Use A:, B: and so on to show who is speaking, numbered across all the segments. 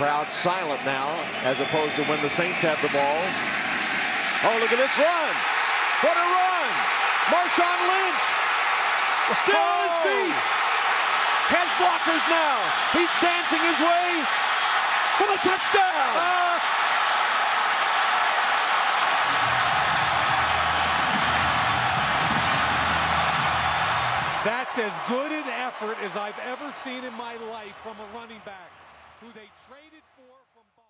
A: Crowd silent now, as opposed to when the Saints have the ball. Oh, look at this run. What a run. Marshawn Lynch still on his feet. Has blockers now. He's dancing his way for the touchdown.
B: That's as good an effort as I've ever seen in my life from a running back who they traded for from Buffalo.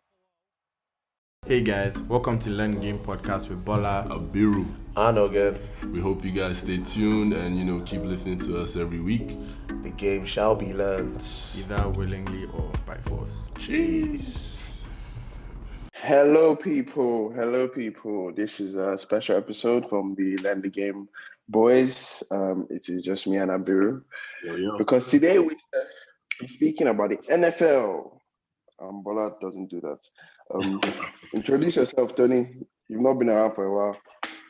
C: Hey guys, welcome to Learn Game Podcast with Bola,
D: Abiru,
E: and Ogen.
D: We hope you guys stay tuned and keep listening to us every week.
E: The game shall be learned,
C: either willingly or by force.
D: Jeez.
E: Hello people. This is a special episode from the Learn the Game boys. It is just me and Abiru.
D: Yo.
E: Because today we're speaking about the NFL. Bola doesn't do that. Introduce yourself, Tony. You've not been around for a while.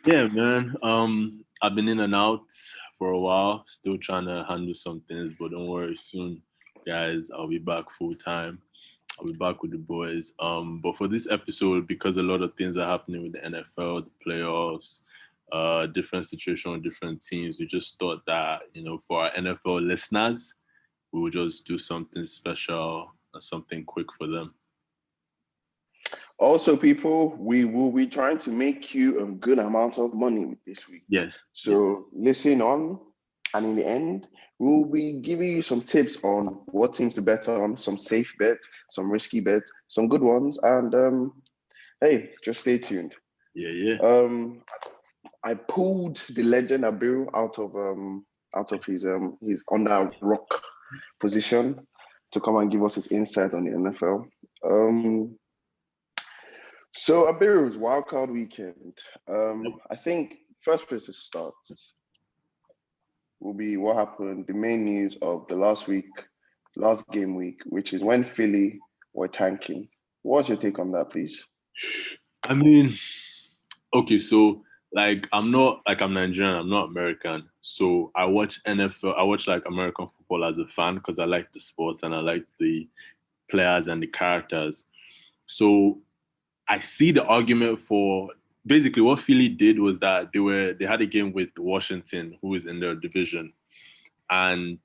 F: Yeah, man. I've been in and out for a while, still trying to handle some things, but don't worry, soon, guys, I'll be back full time. I'll be back with the boys. But for this episode, because a lot of things are happening with the NFL, the playoffs, different situation with different teams, we just thought that, for our NFL listeners, we would just do something special, something quick for them.
E: Also, people, we will be trying to make you a good amount of money this week.
F: Yes.
E: So listen on, and in the end, we'll be giving you some tips on what teams to bet on, some safe bets, some risky bets, some good ones, and hey, just stay tuned.
F: Yeah.
E: I pulled the legend Abiru out of his under rock position to come and give us his insight on the NFL. So Abiru's wildcard weekend. I think first place to start will be what happened, the main news of the last game week, which is when Philly were tanking. What's your take on that, please?
F: I mean, okay, so I'm Nigerian, I'm not American. So I watch NFL, I watch American football as a fan because I like the sports and I like the players and the characters. So I see the argument for basically what Philly did was that they had a game with Washington, who is in their division, and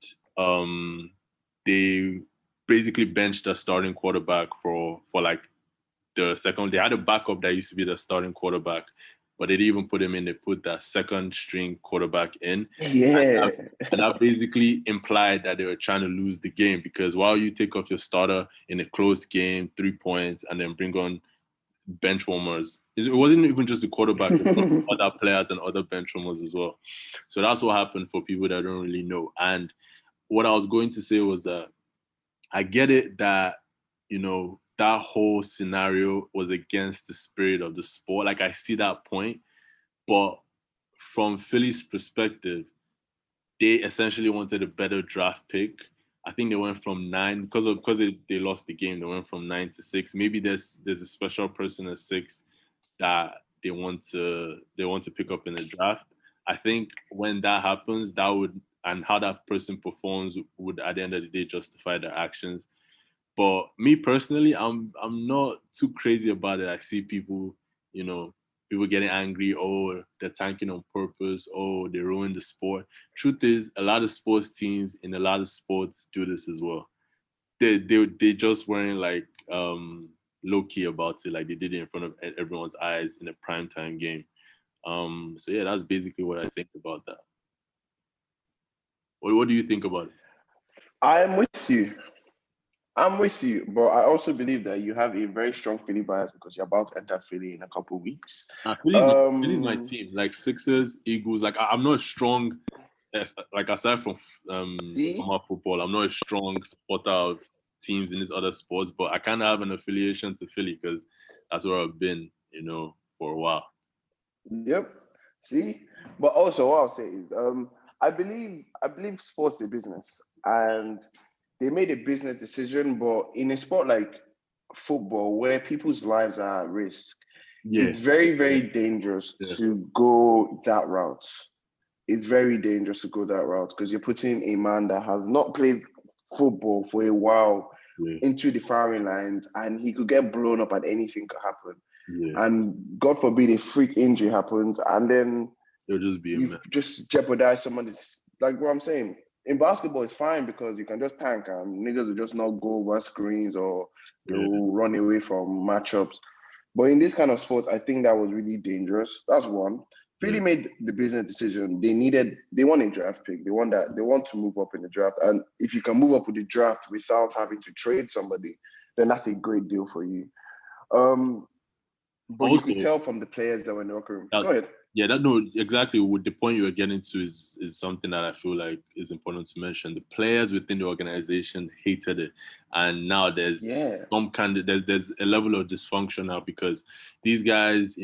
F: they basically benched the starting quarterback for the second. They had a backup that used to be the starting quarterback, but they didn't even put him in. They put that second string quarterback in.
E: Yeah.
F: And that basically implied that they were trying to lose the game because while you take off your starter in a close game, 3 points, and then bring on bench warmers. It wasn't even just the quarterback, other players and other bench warmers as well. So that's what happened for people that don't really know. And what I was going to say was that I get it that, that whole scenario was against the spirit of the sport. I see that point. But from Philly's perspective, they essentially wanted a better draft pick. I think they went from 9 because they lost the game. They went from 9 to 6. Maybe there's a special person at 6 that they want to pick up in the draft. I think when that happens, and how that person performs would at the end of the day justify their actions. But me personally, I'm not too crazy about it. I see people, people getting angry. Oh, they're tanking on purpose. Oh, they ruined the sport. Truth is, a lot of sports teams in a lot of sports do this as well. They just weren't low key about it, like they did it in front of everyone's eyes in a primetime game. So yeah, that's basically what I think about that. What do you think about it?
E: I'm with you, but I also believe that you have a very strong Philly bias because you're about to enter Philly in a couple of weeks.
F: Philly's my team. Sixers, Eagles. I'm not as strong, aside from normal football, I'm not a strong supporter of teams in these other sports, but I kind of have an affiliation to Philly because that's where I've been, for a while.
E: Yep. See? But also what I'll say is, I believe sports is a business, and they made a business decision, but in a sport like football, where people's lives are at risk, it's very, very dangerous to go that route. It's very dangerous to go that route because you're putting a man that has not played football for a while into the firing lines, and he could get blown up and anything could happen.
F: Yeah.
E: And God forbid a freak injury happens, and then
F: it'll just be a
E: you've
F: mess.
E: just jeopardized somebody's, like what I'm saying. In basketball, it's fine because you can just tank and niggas will just not go over screens or they'll run away from matchups. But in this kind of sport, I think that was really dangerous. That's one. Philly made the business decision. They want a draft pick. They want to move up in the draft. And if you can move up with the draft without having to trade somebody, then that's a great deal for you. But you could tell from the players that were in the locker room. Go ahead.
F: Yeah, no, exactly. What the point you were getting to is something that I feel like is important to mention. The players within the organization hated it, and now there's some kind of there's a level of dysfunction now because these guys,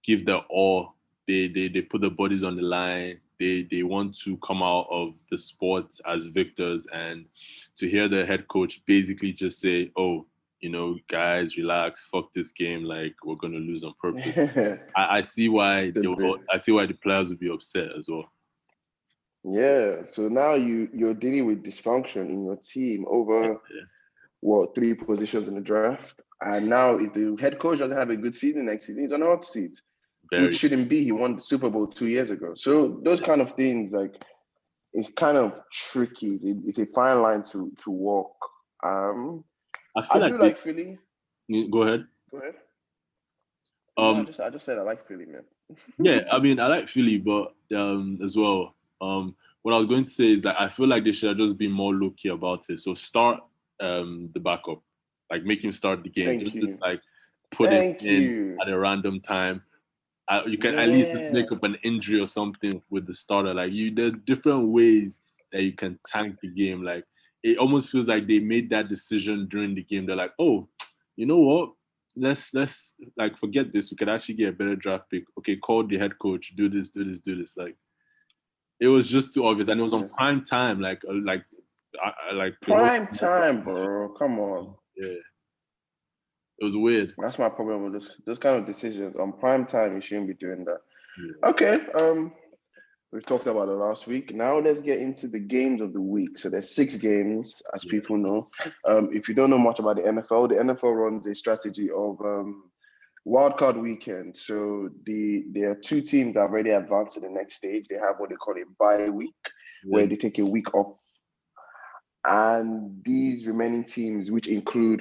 F: give their all. They put their bodies on the line. They want to come out of the sport as victors, and to hear the head coach basically just say, "Oh, guys, relax. Fuck this game. Like we're gonna lose on purpose." I see why the players would be upset as well.
E: Yeah. So now you're dealing with dysfunction in your team over 3 positions in the draft, and now if the head coach doesn't have a good season next season, he's on the hot seat, which shouldn't be. He won the Super Bowl 2 years ago. So those kind of things, like, it's kind of tricky. It's a fine line to walk. I feel like Philly.
F: Go ahead.
E: I just said I like Philly, man.
F: Yeah, I mean, I like Philly, but as well, what I was going to say is that I feel like they should have just been more low-key about it. So start the backup, like make him start the game. Just like put it in at a random time. You can at least just make up an injury or something with the starter. Like there's different ways that you can tank the game. Like it almost feels like they made that decision during the game. They're like, oh, you know what? Let's like forget this. We could actually get a better draft pick. Okay, call the head coach. Do this. Like it was just too obvious, and it was on prime time. Like
E: prime time, bro. Come on.
F: Yeah, it was weird.
E: That's my problem with those kind of decisions on prime time. You shouldn't be doing that. Yeah. Okay. We've talked about it last week. Now let's get into the games of the week. So there's 6 games, as people know. If you don't know much about the NFL runs a strategy of wildcard weekend. So there are 2 teams that have already advanced to the next stage. They have what they call a bye week, where they take a week off. And these remaining teams, which include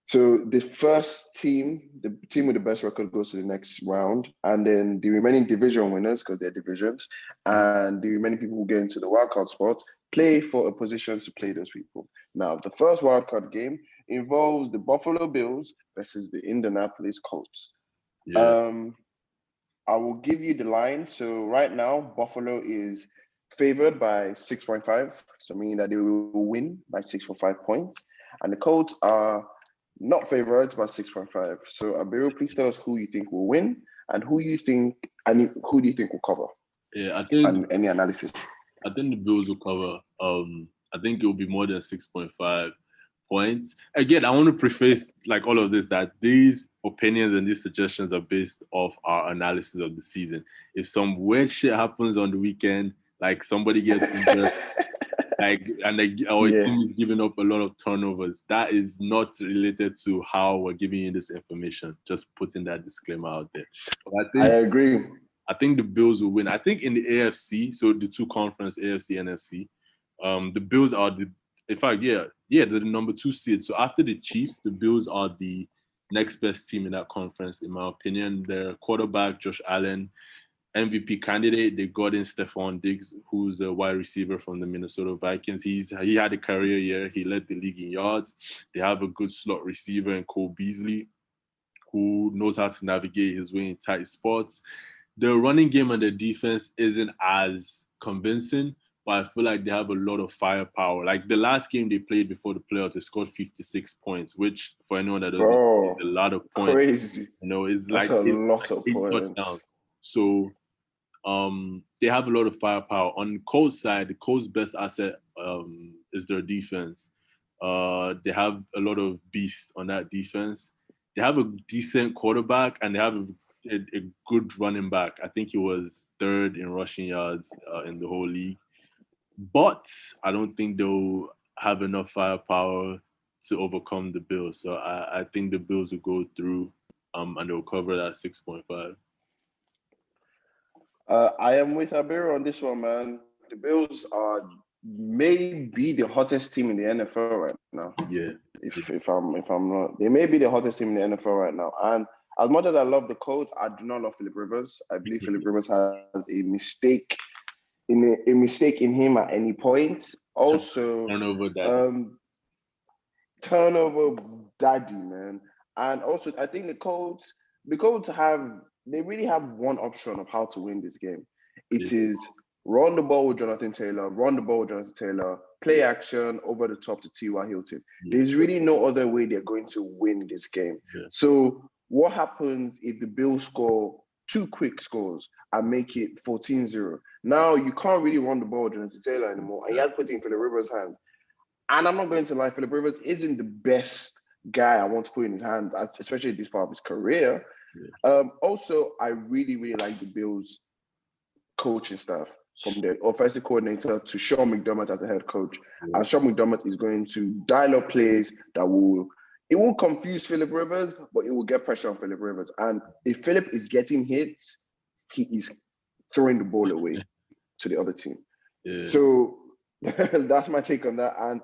E: so the first team, the team with the best record, goes to the next round, and then the remaining division winners, because they're divisions, and the remaining people who get into the wildcard spots play for a position to play those people. Now, the first wildcard game involves the Buffalo Bills versus the Indianapolis Colts.
F: Yeah.
E: I will give you the line. So right now, Buffalo is favored by 6.5, so meaning that they will win by 6.5 points, and the Colts are not favorites by 6.5. So Abiru, please tell us who you think will win and who do you think will cover?
F: Yeah, I think.
E: And any analysis?
F: I think the Bills will cover. I think it will be more than 6.5 points. Again, I want to preface like all of this that these opinions and these suggestions are based off our analysis of the season. If some weird shit happens on the weekend, like somebody gets injured, our team is giving up a lot of turnovers, that is not related to how we're giving you this information. Just putting that disclaimer out there.
E: I agree.
F: I think the Bills will win. I think in the AFC, so the 2 conference, AFC, NFC, the Bills are they're the number 2 seed. So after the Chiefs, the Bills are the next best team in that conference, in my opinion. Their quarterback, Josh Allen, MVP candidate. They got in Stephon Diggs, who's a wide receiver from the Minnesota Vikings. He had a career year. He led the league in yards. They have a good slot receiver in Cole Beasley, who knows how to navigate his way in tight spots. The running game and the defense isn't as convincing, but I feel like they have a lot of firepower. Like the last game they played before the playoffs, they scored 56 points, which for anyone that doesn't know, is a lot of points.
E: Crazy.
F: It's
E: That's
F: like
E: a lot of points.
F: Touchdowns. So they have a lot of firepower. On the Colts side, the Colts' best asset is their defense. They have a lot of beasts on that defense. They have a decent quarterback, and they have a good running back. I think he was 3rd in rushing yards in the whole league. But I don't think they'll have enough firepower to overcome the Bills. So I think the Bills will go through and they'll cover that 6.5.
E: I am with Abiru on this one, man. The Bills are maybe the hottest team in the NFL right now.
F: Yeah.
E: If I'm not, they may be the hottest team in the NFL right now. And as much as I love the coach, I do not love Philip Rivers. I believe Philip Rivers has a mistake in him at any point. Also, turnover daddy, man. And also, I think the Colts really have one option of how to win this game. It is run the ball with Jonathan Taylor, play action over the top to T.Y. Hilton. There's really no other way they're going to win this game. So what happens if the Bills score 2 quick scores and make it 14-0? Now you can't really run the ball with Jonathan Taylor anymore. And he has put it in Philip Rivers' hands. And I'm not going to lie, Philip Rivers isn't the best guy I want to put in his hands, especially at this part of his career. Also, I really, really like the Bills coaching staff, from the offensive coordinator to Sean McDermott as a head coach. And Sean McDermott is going to dial up plays that will confuse Philip Rivers, but it will get pressure on Philip Rivers. And if Philip is getting hits, he is throwing the ball away to the other team. So that's my take on that. And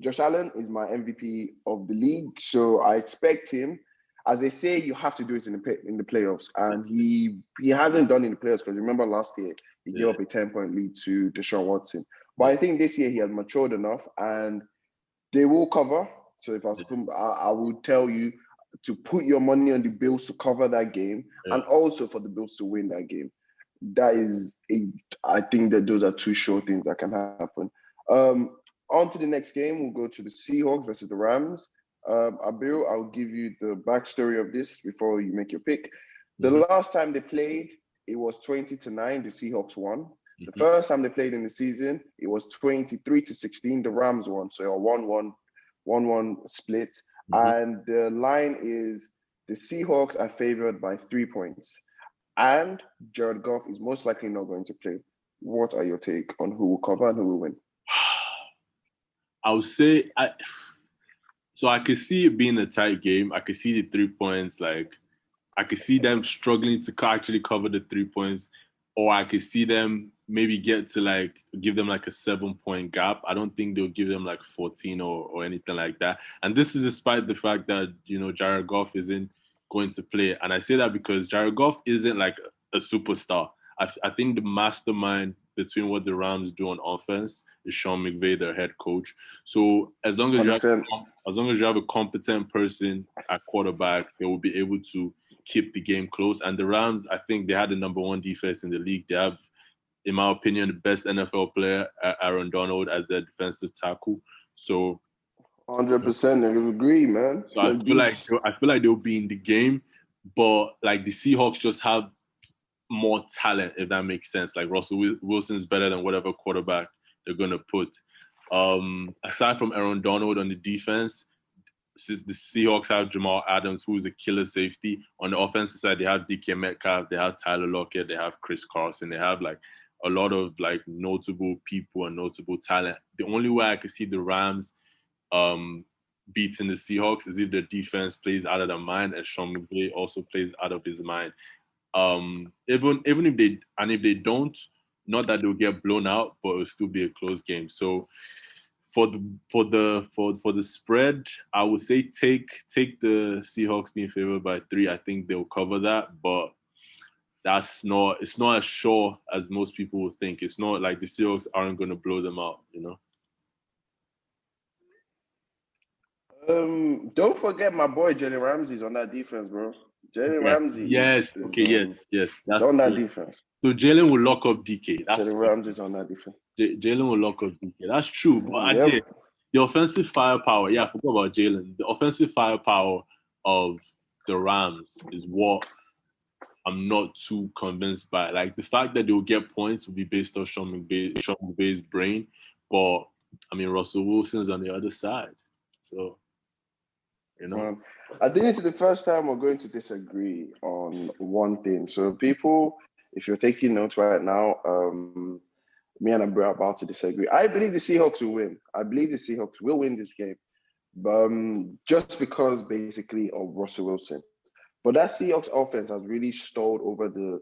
E: Josh Allen is my MVP of the league. So I expect him, as they say, you have to do it in the playoffs. And he hasn't done it in the playoffs, because remember last year, he gave up a 10-point lead to Deshaun Watson. But I think this year he has matured enough and they will cover. So if I would tell you to put your money on the Bills to cover that game and also for the Bills to win that game. I think that those are 2 sure things that can happen. On to the next game, we'll go to the Seahawks versus the Rams. Abiru, I'll give you the backstory of this before you make your pick. The last time they played, it was 20-9. The Seahawks won. The first time they played in the season, it was 23-16. The Rams won. So a 1-1 split. And the line is the Seahawks are favored by 3 points. And Jared Goff is most likely not going to play. What are your take on who will cover and who will win?
F: I would say so I could see it being a tight game. I could see the 3 points. Like, I could see them struggling to actually cover the 3 points, or I could see them maybe give them like a 7-point gap. I don't think they'll give them like 14 or anything like that. And this is despite the fact that, Jared Goff isn't going to play. And I say that because Jared Goff isn't like a superstar. I think the mastermind between what the Rams do on offense is Sean McVay, their head coach. So as long as you have a competent person at quarterback, they will be able to keep the game close. And the Rams, I think they had the number 1 defense in the league. They have, in my opinion, the best NFL player, Aaron Donald, as their defensive tackle. So
E: 100%, I agree, man.
F: So I feel like they'll be in the game, but like the Seahawks just have more talent, if that makes sense. Like Russell Wilson's better than whatever quarterback they're gonna put. Aside from Aaron Donald on the defense, since the Seahawks have Jamal Adams, who's a killer safety. On the offensive side, they have DK Metcalf, they have Tyler Lockett, they have Chris Carson, they have like a lot of like notable people and notable talent. The only way I could see the Rams beating the Seahawks is if their defense plays out of their mind and Sean McVay also plays out of his mind. Even if they don't, not that they'll get blown out, but it'll still be a close game. So for the spread, I would say take the Seahawks being favored by 3. I think they'll cover that, but it's not as sure as most people would think. It's not like the Seahawks aren't going to blow them out,
E: Don't forget my boy Jalen Ramsey's on that defense, bro. Jalen Ramsey
F: yes. That's
E: on that defense.
F: So Jalen will lock up DK.
E: Jalen Ramsey's on that defense.
F: Jalen will lock up DK. That's true. But the offensive firepower, I forgot about Jalen. The offensive firepower of the Rams is what I'm not too convinced by. Like, the fact that they'll get points will be based on Sean McVay's brain. But, I mean, Russell Wilson's on the other side. So,
E: I think it's the first time we're going to disagree on one thing. So people, if you're taking notes right now, me and Abiru are about to disagree. I believe the Seahawks will win. I believe the Seahawks will win this game. Just because basically of Russell Wilson. But that Seahawks offense has really stalled over the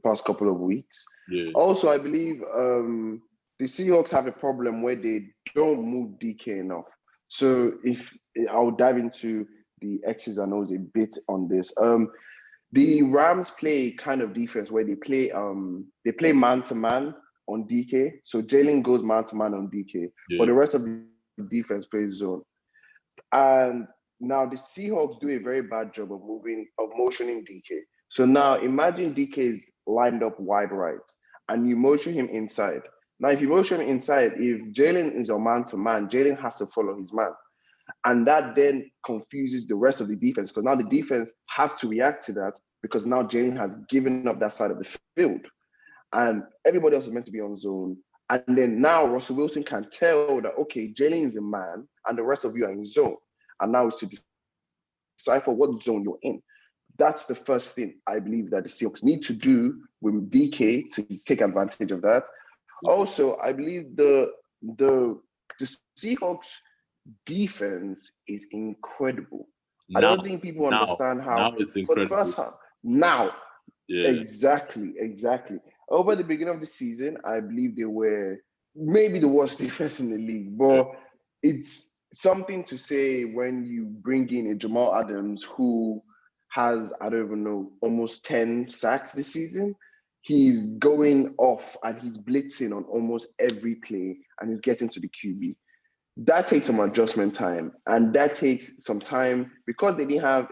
E: past couple of weeks.
F: Yeah.
E: Also, I believe the Seahawks have a problem where they don't move DK enough. So if I'll dive into the X's and O's a bit on this. The Rams play kind of defense where they play man to man on DK. So Jalen goes man to man on DK, but the rest of the defense plays zone. And now the Seahawks do a very bad job of motioning DK. So now imagine DK is lined up wide right, and you motion him inside. Now, if you motion inside, if Jalen is a man to man, Jalen has to follow his man. And that then confuses the rest of the defense because now the defense have to react to that because now Jalen has given up that side of the field. And everybody else is meant to be on zone. And then now Russell Wilson can tell that, okay, Jalen is a man and the rest of you are in zone. And now it's to decipher what zone you're in. That's the first thing I believe that the Seahawks need to do with DK to take advantage of that. Also, I believe the Seahawks defense is incredible. I don't think people understand how
F: now it's incredible.
E: For the first half. Now.
F: Yeah.
E: Exactly. Over the beginning of the season, I believe they were maybe the worst defense in the league. But it's something to say when you bring in a Jamal Adams who has, I don't even know, almost 10 sacks this season. He's going off and he's blitzing on almost every play and he's getting to the QB. That takes some adjustment time, and that takes some time because they didn't have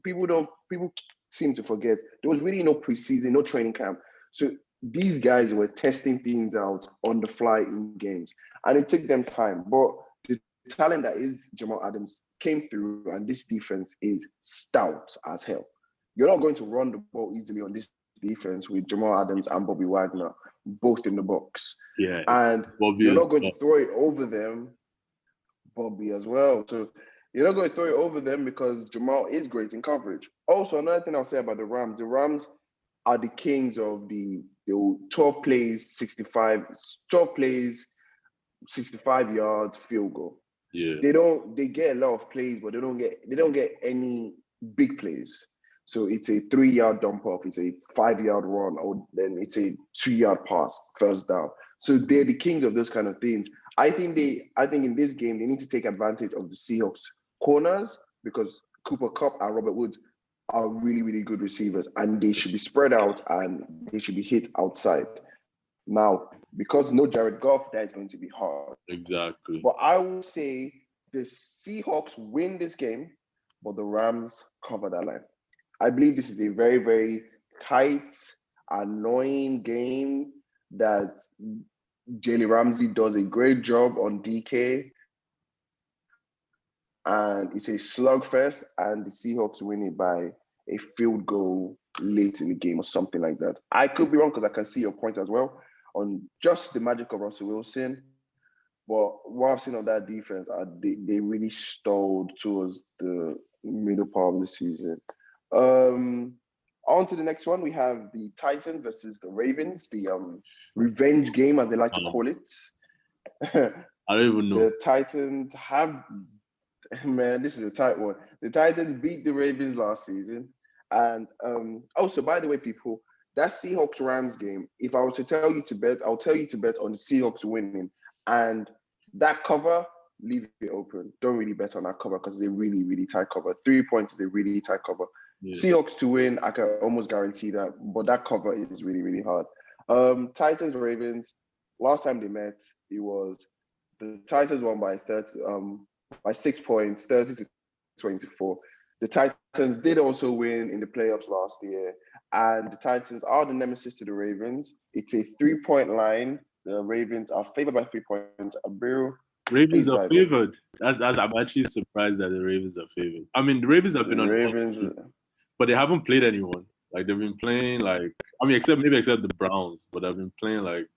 E: people seem to forget there was really no preseason, no training camp. So these guys were testing things out on the fly in games, and it took them time. But the talent that is Jamal Adams came through, and this defense is stout as hell. You're not going to run the ball easily on this defense with Jamal Adams and Bobby Wagner both in the box.
F: Yeah,
E: and you're not going to throw it over them. Bobby as well. So you're not going to throw it over them because Jamal is great in coverage. Also, another thing I'll say about the Rams are the kings of the 12 plays, 65 yards field goal.
F: Yeah.
E: They get a lot of plays, but they don't get any big plays. So it's a 3-yard dump off, it's a 5-yard run, or then it's a 2-yard pass, first down. So they're the kings of those kind of things. I think in this game, they need to take advantage of the Seahawks corners because Cooper Kupp and Robert Woods are really, really good receivers and they should be spread out and they should be hit outside. Now, because no Jared Goff, that is going to be hard.
F: Exactly.
E: But I will say the Seahawks win this game, but the Rams cover that line. I believe this is a very, very tight, annoying game that Jalen Ramsey does a great job on DK. And it's a slugfest, and the Seahawks win it by a field goal late in the game or something like that. I could be wrong because I can see your point as well on just the magic of Russell Wilson. But what I've seen on that defense, they really stalled towards the middle part of the season. On to the next one, we have the Titans versus the Ravens, the revenge game, as they like to call it.
F: I don't even know.
E: The Titans have, man, this is a tight one. The Titans beat the Ravens last season. And also, by the way, people, that Seahawks-Rams game, if I were to tell you to bet, I'll tell you to bet on the Seahawks winning. And that cover, leave it open. Don't really bet on that cover because it's a really, really tight cover. 3 points is a really tight cover. Yeah. Seahawks to win, I can almost guarantee that. But that cover is really, really hard. Titans, Ravens, last time they met, it was the Titans won by 6 points, 30-24. The Titans did also win in the playoffs last year. And the Titans are the nemesis to the Ravens. It's a 3-point line. The Ravens are favored by 3 points. Abiru,
F: Ravens are favored. I'm actually surprised that the Ravens are favored. I mean, the Ravens have been on Ravens, but they haven't played anyone. Like they've been playing except the Browns, but they've been playing like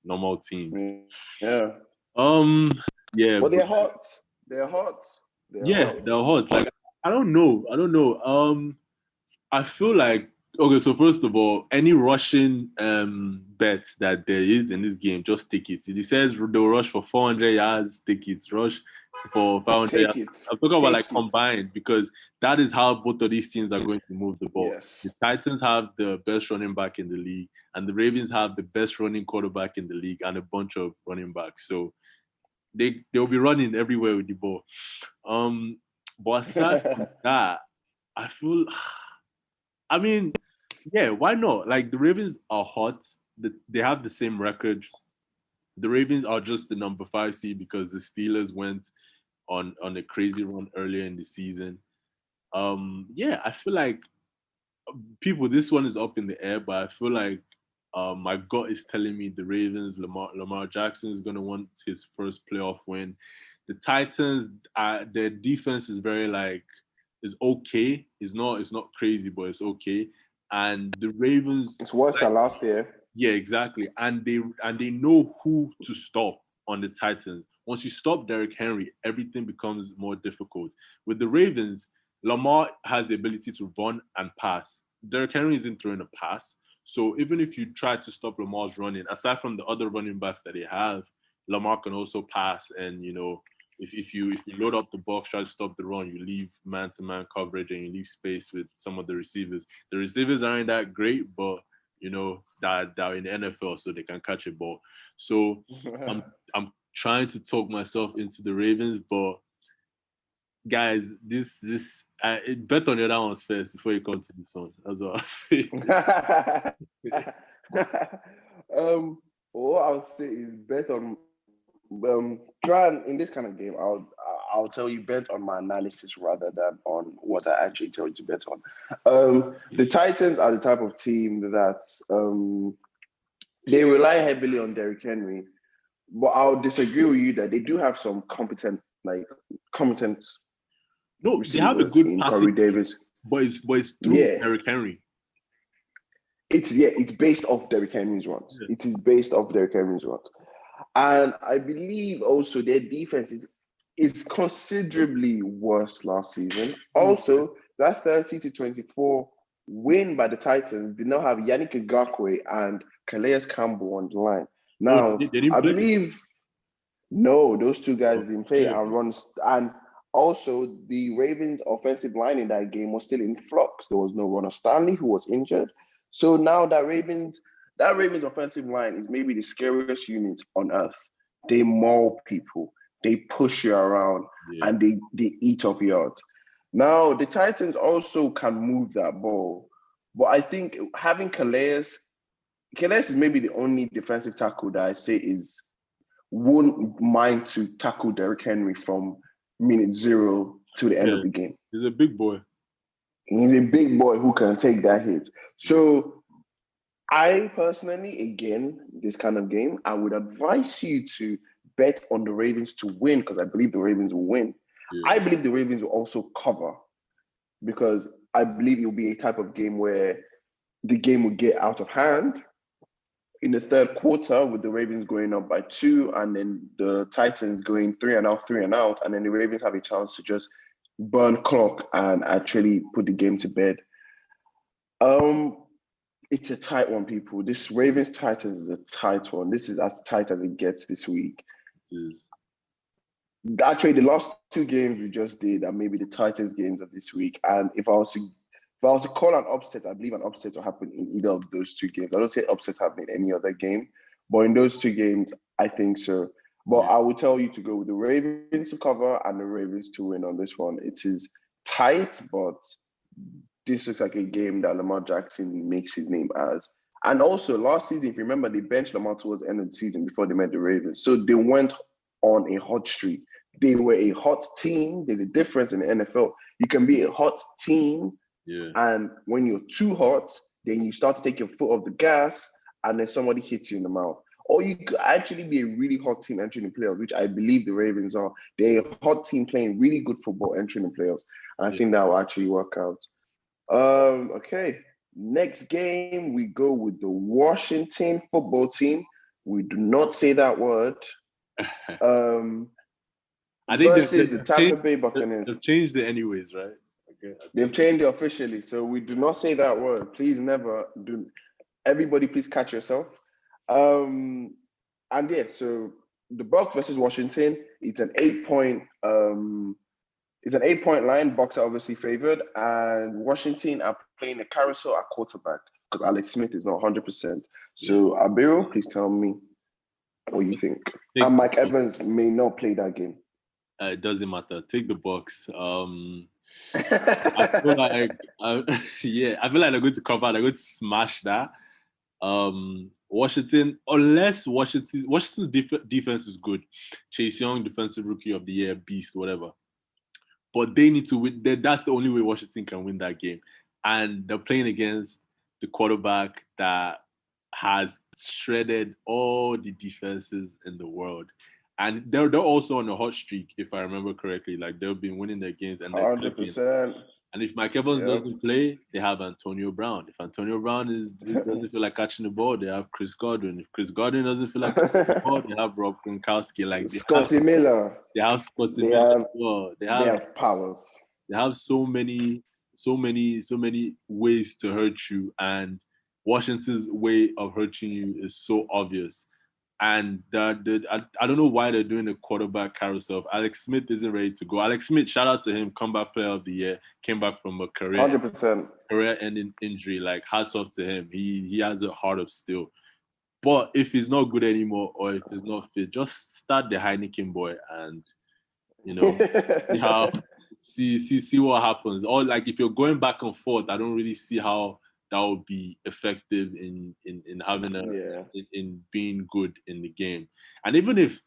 F: normal teams.
E: Yeah.
F: Yeah.
E: But they're hot. They're hot.
F: They're hot. Like I don't know. I feel like Okay, so first of all, any Russian bet that there is in this game, just take it. It says they'll rush for 400 yards, take it. Rush for 500
E: Take
F: yards.
E: it.
F: I'm talking about like
E: Take it.
F: combined because that is how both of these teams are going to move the ball.
E: Yes.
F: The Titans have the best running back in the league, and the Ravens have the best running quarterback in the league and a bunch of running backs. So they'll be running everywhere with the ball. But aside from that, I feel, I mean, yeah, why not? Like the Ravens are hot. They have the same record. The Ravens are just the number 5 seed because the Steelers went on a crazy run earlier in the season. Yeah, I feel like people, this one is up in the air, but I feel like my gut is telling me the Ravens, Lamar Jackson is gonna want his first playoff win. The Titans, their defense is very is okay. It's not crazy, but it's okay. And the Ravens,
E: It's worse than last year.
F: yeah, exactly. And they know who to stop on the Titans. Once you stop Derrick Henry, everything becomes more difficult. With the Ravens, Lamar has the ability to run and pass. Derrick Henry isn't throwing a pass. So even if you try to stop Lamar's running, aside from the other running backs that they have, Lamar can also pass. And, if you load up the box, try to stop the run, you leave man-to-man coverage and you leave space with some of the receivers. The receivers aren't that great, but that in the NFL, so they can catch a ball. So I'm trying to talk myself into the Ravens, but guys, this bet on the other ones first before you come to this one. That's what I'll say.
E: What I'll say is bet on try and, in this kind of game. I'll tell you bet on my analysis rather than on what I actually tell you to bet on. The Titans are the type of team that they rely heavily on Derrick Henry, but I'll disagree with you that they do have some competent.
F: No, they have a good
E: in
F: passing,
E: Corey Davis,
F: but it's through Derrick Henry.
E: It's based off Derrick Henry's runs. Yeah. It is based off Derrick Henry's runs, and I believe also their defense is considerably worse last season. Also, that 30-24 win by the Titans did not have Yannick Ngakoue and Calais Campbell on the line. Now, I believe no, those two guys didn't play and runs. And also, the Ravens' offensive line in that game was still in flux. There was no Ronald Stanley, who was injured. So now that Ravens offensive line is maybe the scariest unit on earth. They maul people, they push you around, and they eat up yards. Now, the Titans also can move that ball. But I think having Calais is maybe the only defensive tackle that I say won't mind to tackle Derrick Henry from minute 0 to the end of the game.
F: He's a big boy.
E: He's a big boy who can take that hit. So I personally, again, this kind of game, I would advise you to bet on the Ravens to win because I believe the Ravens will win. Yeah. I believe the Ravens will also cover because I believe it will be a type of game where the game will get out of hand in the third quarter with the Ravens going up by 2 and then the Titans going 3 and out, and then the Ravens have a chance to just burn clock and actually put the game to bed. It's a tight one, people. This Ravens Titans is a tight one. This is as tight as it gets this week.
F: It is.
E: Actually, the last 2 games we just did are maybe the Titans games of this week. And if I was to call an upset, I believe an upset will happen in either of those 2 games. I don't say upsets happen in any other game, but in those 2 games, I think so. But I will tell you to go with the Ravens to cover and the Ravens to win on this one. It is tight, but this looks like a game that Lamar Jackson makes his name as. And also, last season, if you remember, they benched Lamar towards the end of the season before they met the Ravens. So they went on a hot streak. They were a hot team. There's a difference in the NFL. You can be a hot team, and when you're too hot, then you start to take your foot off the gas, and then somebody hits you in the mouth. Or you could actually be a really hot team entering the playoffs, which I believe the Ravens are. They're a hot team playing really good football entering the playoffs. And I think that will actually work out. Okay. Next game, we go with the Washington football team. We do not say that word.
F: I think
E: versus the Tampa Bay Buccaneers.
F: They've changed it anyways, right?
E: They've changed it officially, so we do not say that word. Please never do. Everybody, please catch yourself. And yeah, so the Bucks versus Washington. It's an 8-point. It's an 8-point line. Bucks are obviously favored, and Washington are playing the carousel at quarterback because Alex Smith is not 100%. So Abiru, please tell me what you think. And Mike Evans may not play that game.
F: It doesn't matter. Take the Bucks. I feel like, I feel like they're going to cover. They're going to smash that. Washington, unless Washington's defense is good. Chase Young, defensive rookie of the year, beast, whatever. But they need to win. That's the only way Washington can win that game. And they're playing against the quarterback that has shredded all the defenses in the world. And they're also on a hot streak, if I remember correctly. Like, they've been winning their games. And
E: 100%.
F: And if Mike Evans doesn't play, they have Antonio Brown. If Antonio Brown doesn't feel like catching the ball, they have Chris Godwin. If Chris Godwin doesn't feel like catching the ball, they have Rob Gronkowski. Like
E: Scotty Miller.
F: They have Scotty Miller as well. They have
E: powers.
F: They have so many ways to hurt you, and Washington's way of hurting you is so obvious. And I don't know why they're doing the quarterback carousel. Alex Smith isn't ready to go. Alex Smith, shout out to him, comeback player of the year, came back from a
E: 100%
F: career-ending injury. Like, hats off to him. He has a heart of steel. But if he's not good anymore, or if he's not fit, just start the Heineken boy, and see what happens. Or like, if you're going back and forth, I don't really see how that would be effective in having in being good in the game. And even if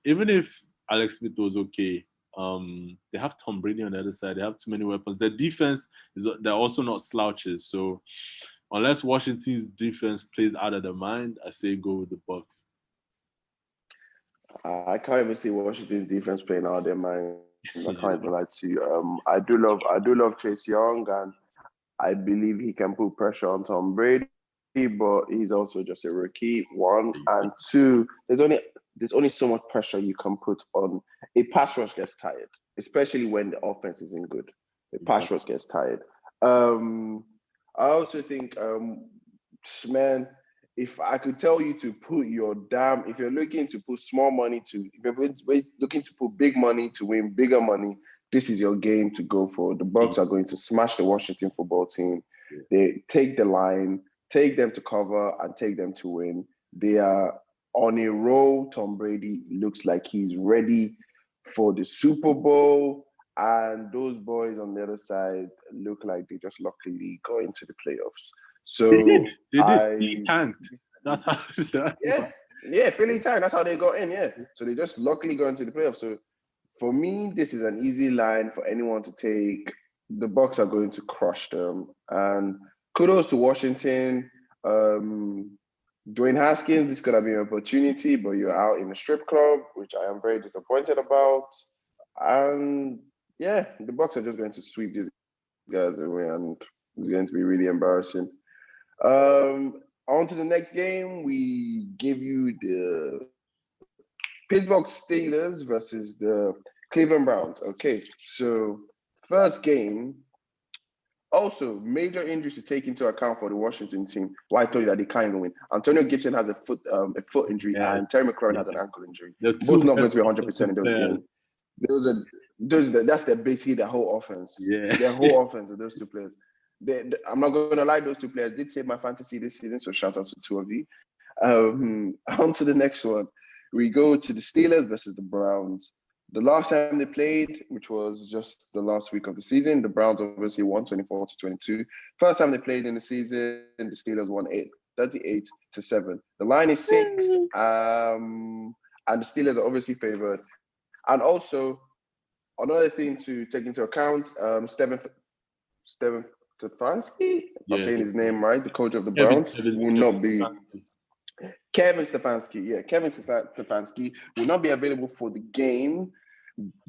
F: Alex Smith was okay, they have Tom Brady on the other side. They have too many weapons. Their defense they're also not slouches. So unless Washington's defense plays out of their mind, I say go with the Bucks.
E: I can't even see Washington's defense playing out of their mind. I can't even lie to you. I do love Chase Young, and I believe he can put pressure on Tom Brady, but he's also just a rookie. 1 and 2. There's only so much pressure you can put on. A pass rush gets tired, especially when the offense isn't good. The pass rush gets tired. I also think, man, if I could tell you to put if you're looking to put small money if you're looking to put big money to win bigger money, this is your game to go for. The Bucks are going to smash the Washington football team. They take the line, take them to cover, and take them to win. They are on a roll. Tom Brady looks like he's ready for the Super Bowl. And those boys on the other side look like they just luckily got into the playoffs. So
F: they did. He tanked. That's how.
E: Philly tanked. That's how they got in. Yeah. So they just luckily got into the playoffs. So for me, this is an easy line for anyone to take. The Bucks are going to crush them. And kudos to Washington. Dwayne Haskins, this could have been an opportunity, but you're out in a strip club, which I am very disappointed about. And yeah, the Bucks are just going to sweep these guys away, and it's going to be really embarrassing. On to the next game. We give you the Pittsburgh Steelers versus the Cleveland Browns. Okay, so first game. Also, major injuries to take into account for the Washington team. Why I told you that they can't even win. Antonio Gibson has a foot injury, and Terry McLaurin has an ankle injury. Both not going to be 100% in those games. That's basically their whole offense.
F: Yeah.
E: Their whole offense of those two players. I'm not going to lie, those two players did save my fantasy this season, so shout out to two of you. On to the next one. We go to the Steelers versus the Browns. The last time they played, which was just the last week of the season, the Browns obviously won 24-22. First time they played in the season, the Steelers won 38-7. The line is 6, and the Steelers are obviously favored. And also, another thing to take into account, Steven Stefanski, I'm saying his name right, the coach of the Browns, will not be. Kevin Stefanski will not be available for the game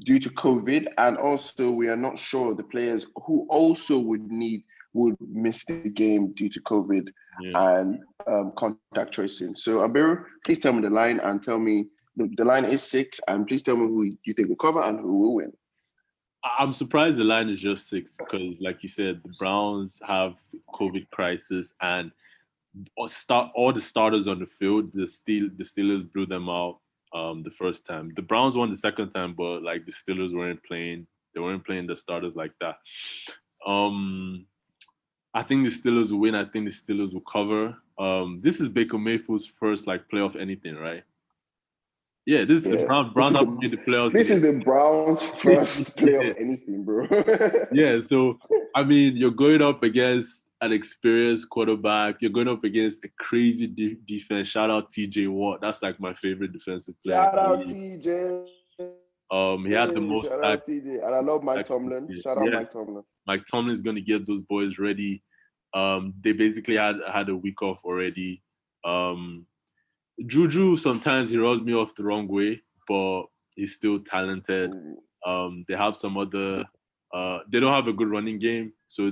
E: due to COVID, and also we are not sure the players who also would miss the game due to COVID and contact tracing. So Abiru, please tell me the line and tell me the line is 6, and please tell me who you think will cover and who will win.
F: I'm surprised the line is just 6 because, like you said, the Browns have COVID crisis and all the starters on the field. The Steelers blew them out the first time. The Browns won the second time, but like the Steelers weren't playing. They weren't playing the starters like that. I think the Steelers will win. I think the Steelers will cover. This is Baker Mayfield's first like playoff anything, right? Yeah, this is the
E: Yeah.
F: Browns haven't made the playoffs.
E: This is the Browns' first play of anything, bro.
F: Yeah, so I mean, you're going up against an experienced quarterback. You're going up against a crazy defense. Shout out TJ Watt. That's like my favorite defensive player.
E: Shout out TJ.
F: He had the most
E: Shout out TJ. And I love Mike Tomlin. Shout out Mike Tomlin.
F: Mike Tomlin is going to get those boys ready. They basically had a week off already. Juju, sometimes he rubs me off the wrong way, but he's still talented. They have some other. They don't have a good running game, so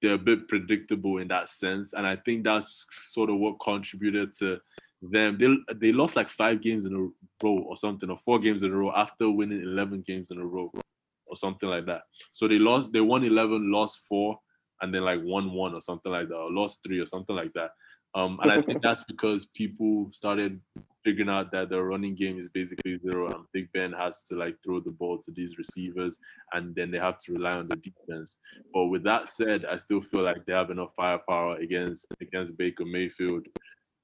F: they're a bit predictable in that sense. And I think that's sort of what contributed to them. They lost like 5 games in a row or something, or 4 games in a row after winning 11 games in a row or something like that. So they won 11, lost 4, and then like won 1 or something like that, or lost 3 or something like that. And I think that's because people started figuring out that the running game is basically zero. And Big Ben has to like throw the ball to these receivers, and then they have to rely on the defense. But with that said, I still feel like they have enough firepower against Baker Mayfield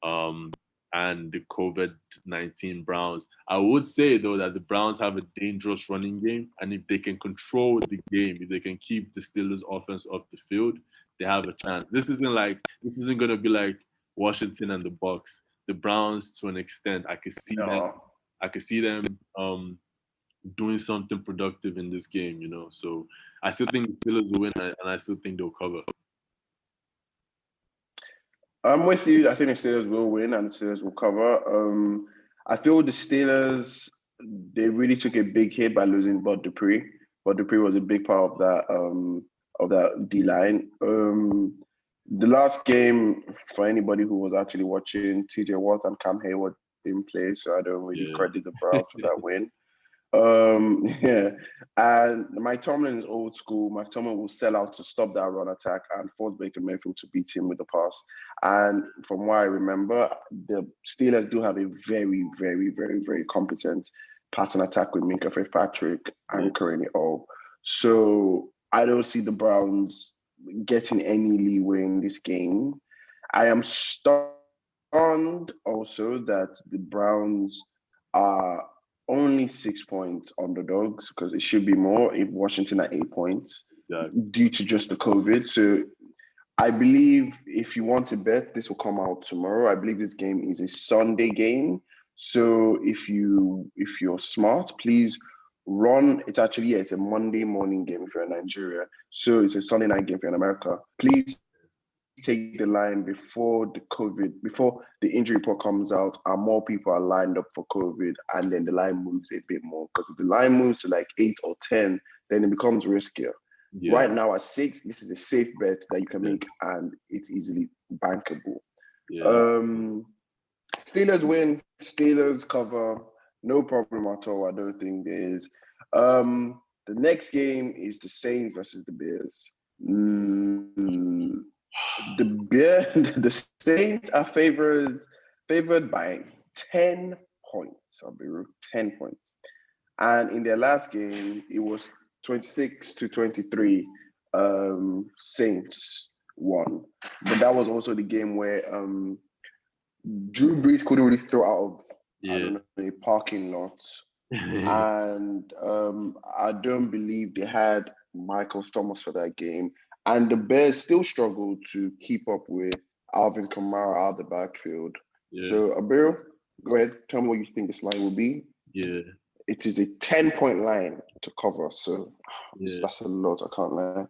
F: and the COVID-19 Browns. I would say though that the Browns have a dangerous running game, and if they can control the game, if they can keep the Steelers' offense off the field, they have a chance. This isn't gonna be like Washington and the Bucks. The Browns, to an extent, I could see them doing something productive in this game, you know. So I still think the Steelers will win, and I still think they'll cover.
E: I'm with you. I think the Steelers will win and the Steelers will cover. I feel the Steelers, they really took a big hit by losing Bud Dupree. Bud Dupree was a big part of that D line. The last game, for anybody who was actually watching, TJ Watt and Cam Hayward didn't play, so I don't really credit the Browns for that win. Yeah, and Mike Tomlin is old school. Mike Tomlin will sell out to stop that run attack and force Baker Mayfield to beat him with the pass. And from what I remember, the Steelers do have a very, very, very, very competent passing attack with Minka Fitzpatrick anchoring it all. So I don't see the Browns getting any leeway in this game. I am stunned also that the Browns are only 6 points underdogs, because it should be more if Washington are 8 points due to just the COVID. So I believe if you want to bet, this will come out tomorrow. I believe this game is a Sunday game. So if you're smart, please run. It's a Monday morning game if you're in Nigeria. So it's a Sunday night game if you're in America. Please take the line before the injury report comes out and more people are lined up for COVID, and then the line moves a bit more. Because if the line moves to like 8 or 10, then it becomes riskier. Yeah. Right now at 6, this is a safe bet that you can make, and it's easily bankable. Yeah. Steelers win, Steelers cover, no problem at all. I don't think there is. The next game is the Saints versus the Bears. The Saints are favored by 10 points, Abiru, 10 points. And in their last game, it was 26-23. Saints won. But that was also the game where Drew Brees couldn't really throw out of a parking lot. And I don't believe they had Michael Thomas for that game. And the Bears still struggled to keep up with Alvin Kamara out of the backfield. Yeah. So, Abiru, go ahead. Tell me what you think this line will be. Yeah. It is a 10-point line to cover. So, that's a lot. I can't lie.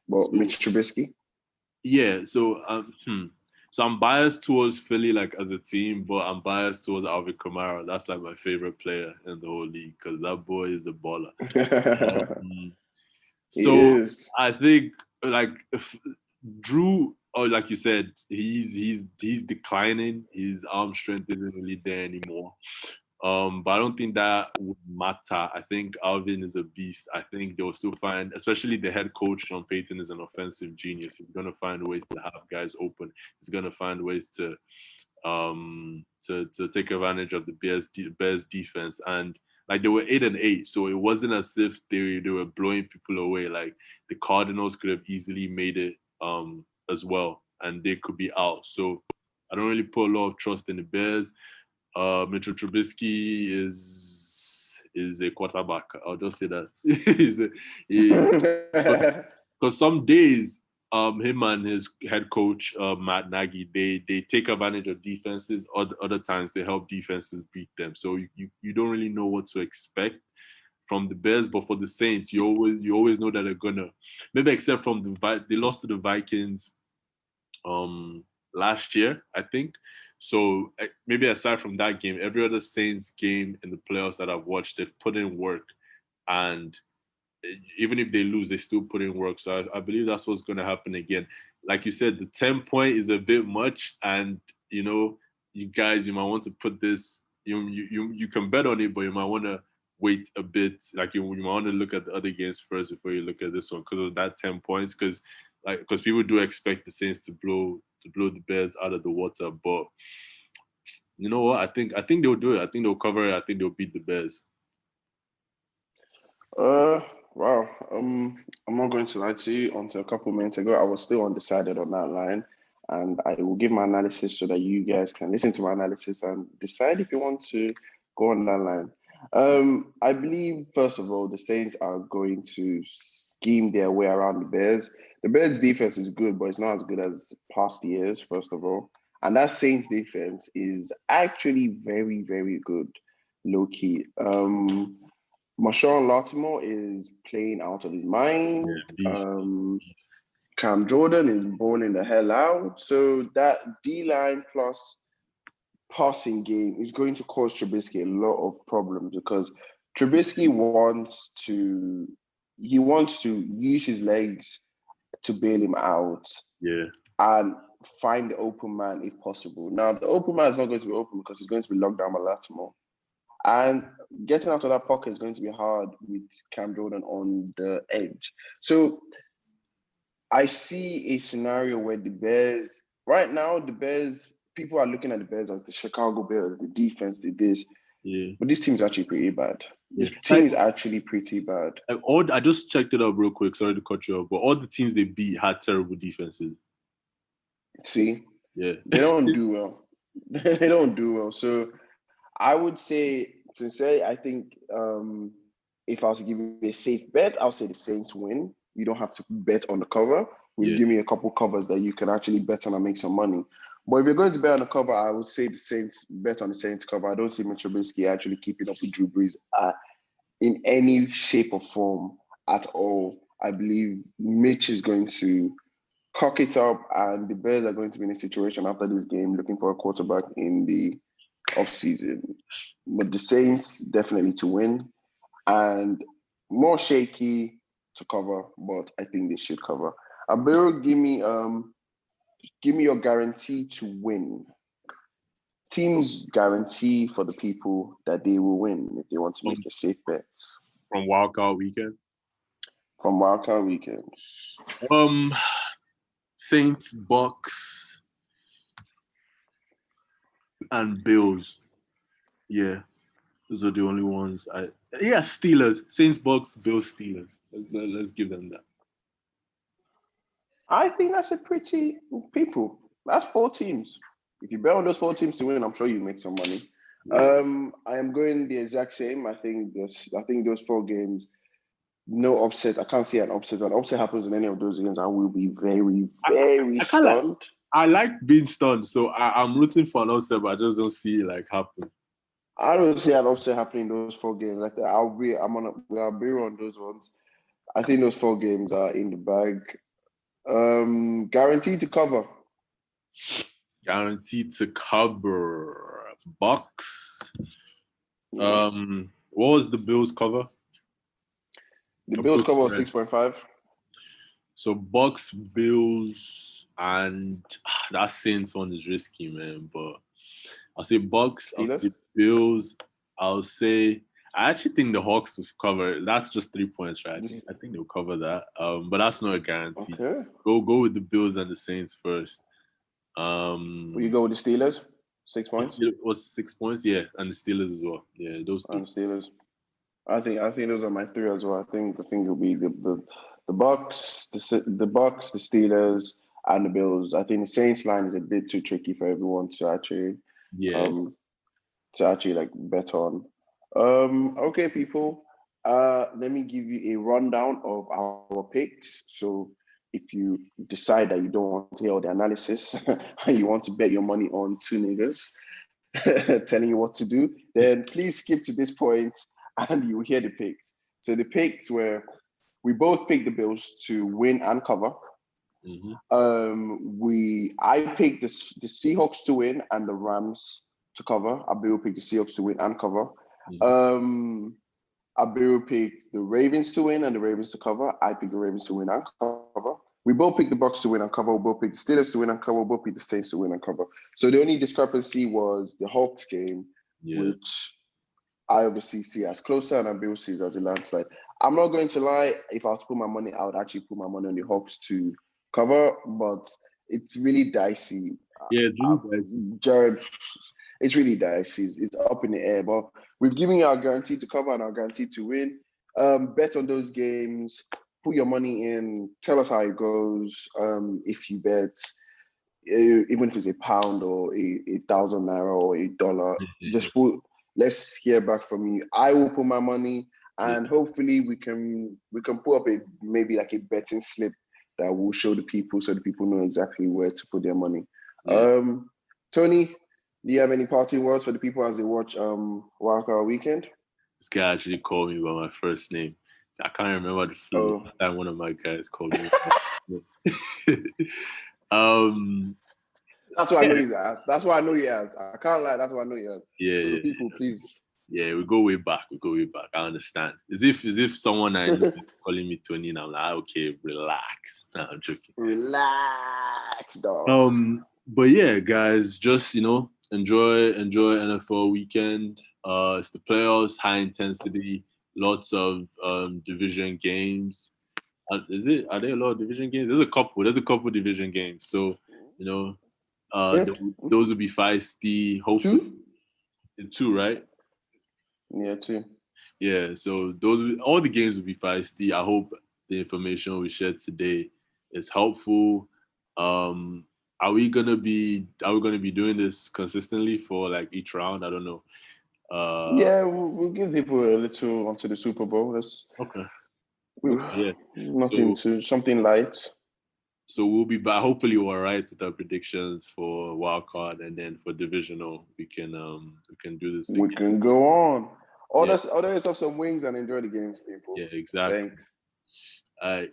E: But Mitch Trubisky?
F: Yeah. So, so I'm biased towards Philly, like as a team, but I'm biased towards Alvin Kamara. That's like my favorite player in the whole league because that boy is a baller. So I think like if Drew, or like you said, he's declining. His arm strength isn't really there anymore. But I don't think that would matter. I think Alvin is a beast. I think they'll still find, especially the head coach, Sean Payton, is an offensive genius. He's going to find ways to have guys open. He's going to find ways to take advantage of the Bears defense. And like, they were 8-8, so it wasn't as if they were blowing people away. Like, the Cardinals could have easily made it as well, and they could be out. So I don't really put a lot of trust in the Bears. Mitchell Trubisky is a quarterback. I'll just say that. Because some days, him and his head coach Matt Nagy, they take advantage of defenses. Other times, they help defenses beat them. So you don't really know what to expect from the Bears. But for the Saints, you always know that they're gonna, maybe except from they lost to the Vikings last year, I think. So maybe aside from that game, every other Saints game in the playoffs that I've watched, they've put in work. And even if they lose, they still put in work. So I believe that's what's going to happen again. Like you said, the 10-point is a bit much. And, you guys, you might want to put this, you can bet on it, but you might want to wait a bit. Like you might want to look at the other games first before you look at this one because of that 10 points. Because people do expect the Saints to blow the Bears out of the water. But you know what? I think they'll do it. I think they'll cover it. I think they'll beat the Bears.
E: Wow. I'm not going to lie to you. Until a couple minutes ago, I was still undecided on that line. And I will give my analysis so that you guys can listen to my analysis and decide if you want to go on that line. I believe, first of all, the Saints are going to scheme their way around the Bears. The Bears' defense is good, but it's not as good as past years, first of all. And that Saints defense is actually very, very good, low-key. Marshawn Lattimore is playing out of his mind. Cam Jordan is balling the hell out. So that D-line plus passing game is going to cause Trubisky a lot of problems because Trubisky wants to use his legs to bail him out.
F: Yeah.
E: And find the open man if possible. Now, the open man is not going to be open because he's going to be locked down by Lattimore. And getting out of that pocket is going to be hard with Cam Jordan on the edge. So I see a scenario where the Bears, right now, people are looking at the Bears as the Chicago Bears, the defense did this.
F: Yeah.
E: But this team is actually pretty bad. This team is actually pretty bad.
F: I just checked it up real quick. Sorry to cut you off, but all the teams they beat had terrible defenses.
E: See?
F: Yeah.
E: They don't do well. They don't do well. So I would say, sincerely, I think if I was to give you a safe bet, I'll say the Saints win. You don't have to bet on the cover. Give me a couple covers that you can actually bet on and make some money. But if you're going to bet on the cover, I would say the Saints, bet on the Saints cover. I don't see Mitch Trubisky actually keeping up with Drew Brees in any shape or form at all. I believe Mitch is going to cock it up, and the Bears are going to be in a situation after this game looking for a quarterback in the offseason. But the Saints definitely to win, and more shaky to cover, but I think they should cover. Abiru, give me your guarantee to win. Teams guarantee for the people that they will win if they want to make a safe bet.
F: From wildcard weekend?
E: From wildcard weekend.
F: Saints, Bucks, and Bills. Yeah, those are the only ones. Steelers. Saints, Bucks, Bills, Steelers. Let's give them that.
E: I think that's a pretty people. That's 4 teams. If you bet on those 4 teams to win, I'm sure you make some money. Yeah. I am going the exact same. I think those 4 games, no upset. I can't see an upset. When upset happens in any of those games, I will be very, very stunned.
F: I like being stunned, so I'm rooting for an upset, but I just don't see it happen.
E: I don't see an upset happening in those 4 games. I'll be on those ones. I think those 4 games are in the bag. Guaranteed to cover.
F: Guaranteed to cover. Bucks.
E: Yes.
F: What was the Bills cover?
E: The Bills cover was 6.5.
F: So Bucks, Bills, and that Saints one is risky, man. But I'll say Bucks, I'll say Bills, I'll say I actually think the Hawks will cover. That's just 3 points, right? I think they'll cover that. But that's not a guarantee.
E: Okay.
F: Go with the Bills and the Saints first.
E: Will you go with the Steelers? 6 points.
F: Was 6 points? Yeah, and the Steelers as well. Yeah, those two.
E: And Steelers. I think those are my three as well. I think it'll be the Bucks, the Bucks, the Steelers, and the Bills. I think the Saints line is a bit too tricky for everyone to actually like bet on. Okay, people. Let me give you a rundown of our picks. So if you decide that you don't want to hear all the analysis and you want to bet your money on two niggas telling you what to do, then please skip to this point and you'll hear the picks. So the picks were, we both picked the Bills to win and cover. I picked the Seahawks to win and the Rams to cover. Abiru picked the Seahawks to win and cover. Abiru picked the Ravens to win and the Ravens to cover. I picked the Ravens to win and cover. We both picked the Bucks to win and cover. We both picked the Steelers to win and cover. We both picked the Saints to win and cover. So the only discrepancy was the Hawks game, which I obviously see as closer and Abiru sees as a landslide. I'm not going to lie. If I was to put my money, I would actually put my money on the Hawks to cover, but it's really dicey.
F: Yeah, it's really dicey.
E: Jared, it's really dicey. It's up in the air, but we've given you our guarantee to cover and our guarantee to win. Bet on those games. Put your money in. Tell us how it goes. If you bet, even if it's £1 or £1,000 or $1, just put. Let's hear back from you. I will put my money, and hopefully we can put up maybe like a betting slip that will show the people so the people know exactly where to put their money. Tony, do you have any parting words for the people as they watch Wildcard Weekend?
F: This guy actually called me by my first name. I can't remember the last time one of my guys called me.
E: That's why I know he's asked. That's why I know he has. I can't lie. That's why I know he has.
F: Yeah.
E: So people, please.
F: Yeah, we go way back. I understand. As if someone I know is calling me Tony, and I'm like, okay, relax. No, I'm joking.
E: Relax, dog.
F: But yeah, guys, just enjoy NFL weekend. It's the playoffs, high intensity, lots of division games. Are there a lot of division games? There's a couple division games. So those will be feisty. Hopefully, two, right?
E: Yeah, 2.
F: Yeah, so all the games will be feisty. I hope the information we shared today is helpful. Are we gonna be doing this consistently for like each round? I don't know.
E: Yeah, we'll give people a little onto the Super Bowl.
F: Okay.
E: Yeah. Something light.
F: So we'll be back. Hopefully we're right with our predictions for wildcard, and then for divisional, we can do this again.
E: We can go on. Order yourself some wings and enjoy the games, people.
F: Yeah, exactly.
E: Thanks.
F: All right.